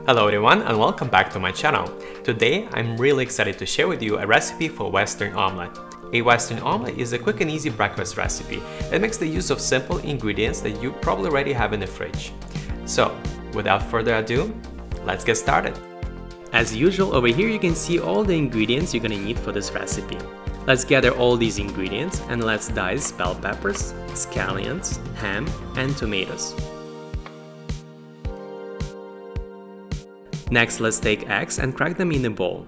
Hello everyone and welcome back to my channel. Today I'm really excited to share with you a recipe for Western Omelette. A Western Omelette is a quick and easy breakfast recipe that makes the use of simple ingredients that you probably already have in the fridge. So, without further ado, let's get started. As usual, over here you can see all the ingredients you're gonna need for this recipe. Let's gather all these ingredients and let's dice bell peppers, scallions, ham, and tomatoes. Next, let's take eggs and crack them in a bowl.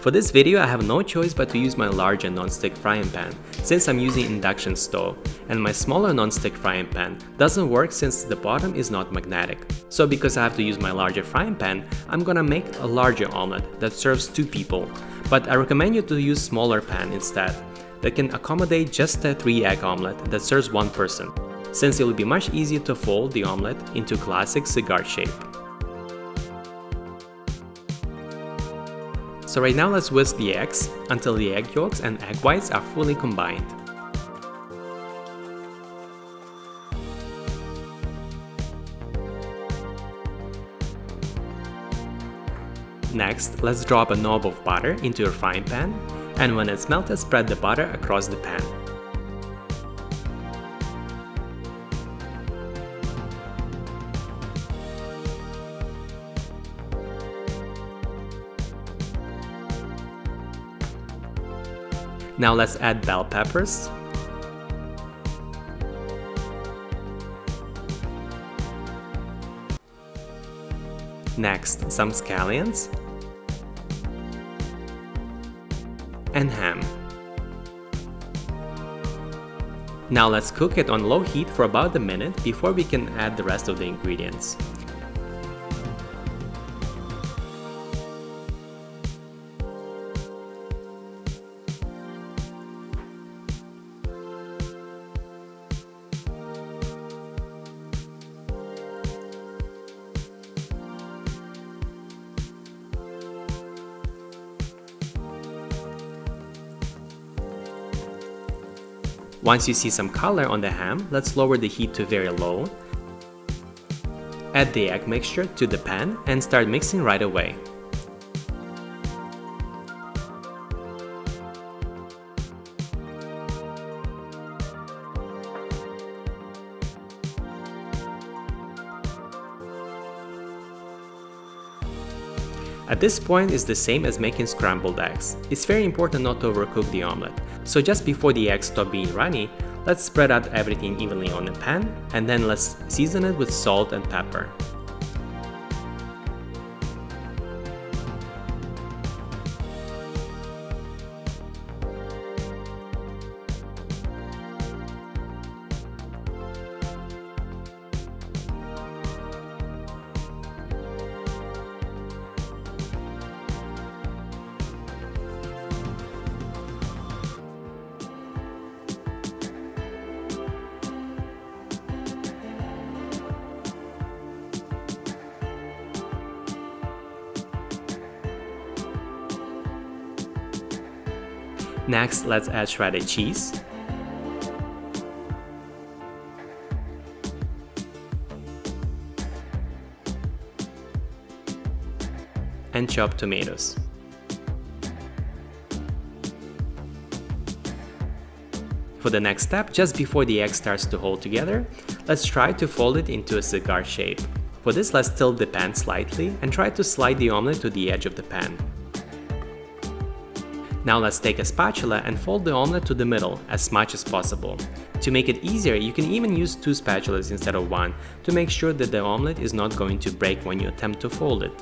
For this video, I have no choice but to use my larger non-stick frying pan, since I'm using induction stove, and my smaller non-stick frying pan doesn't work since the bottom is not magnetic. So because I have to use my larger frying pan, I'm gonna make a larger omelette that serves 2 people, but I recommend you to use smaller pan instead, that can accommodate just a 3-egg omelette that serves 1 person, since it will be much easier to fold the omelette into classic cigar shape. So right now let's whisk the eggs until the egg yolks and egg whites are fully combined. Next, let's drop a knob of butter into your frying pan, and when it's melted, spread the butter across the pan. Now let's add bell peppers, next some scallions, and ham. Now let's cook it on low heat for about a minute before we can add the rest of the ingredients. Once you see some color on the ham, let's lower the heat to very low. Add the egg mixture to the pan and start mixing right away. At this point is the same as making scrambled eggs. It's very important not to overcook the omelette. So just before the eggs stop being runny, let's spread out everything evenly on the pan and then let's season it with salt and pepper. Next, let's add shredded cheese, and chopped tomatoes. For the next step, just before the egg starts to hold together, let's try to fold it into a cigar shape. For this, let's tilt the pan slightly and try to slide the omelette to the edge of the pan. Now let's take a spatula and fold the omelette to the middle as much as possible. To make it easier, you can even use 2 spatulas instead of 1 to make sure that the omelette is not going to break when you attempt to fold it.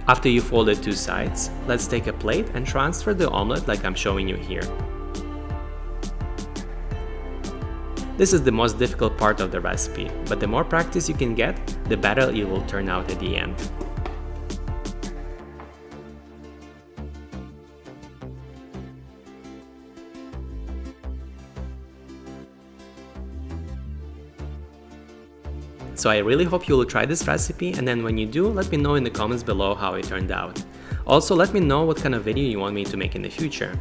After you folded two sides, let's take a plate and transfer the omelette like I'm showing you here. This is the most difficult part of the recipe, but the more practice you can get, the better it will turn out at the end. So I really hope you will try this recipe, and then when you do, let me know in the comments below how it turned out. Also, let me know what kind of video you want me to make in the future.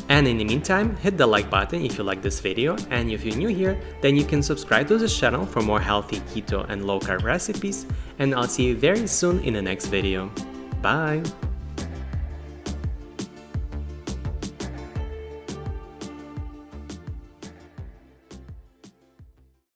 And in the meantime, hit the like button if you like this video, and if you're new here, then you can subscribe to this channel for more healthy keto and low carb recipes, and I'll see you very soon in the next video. Bye!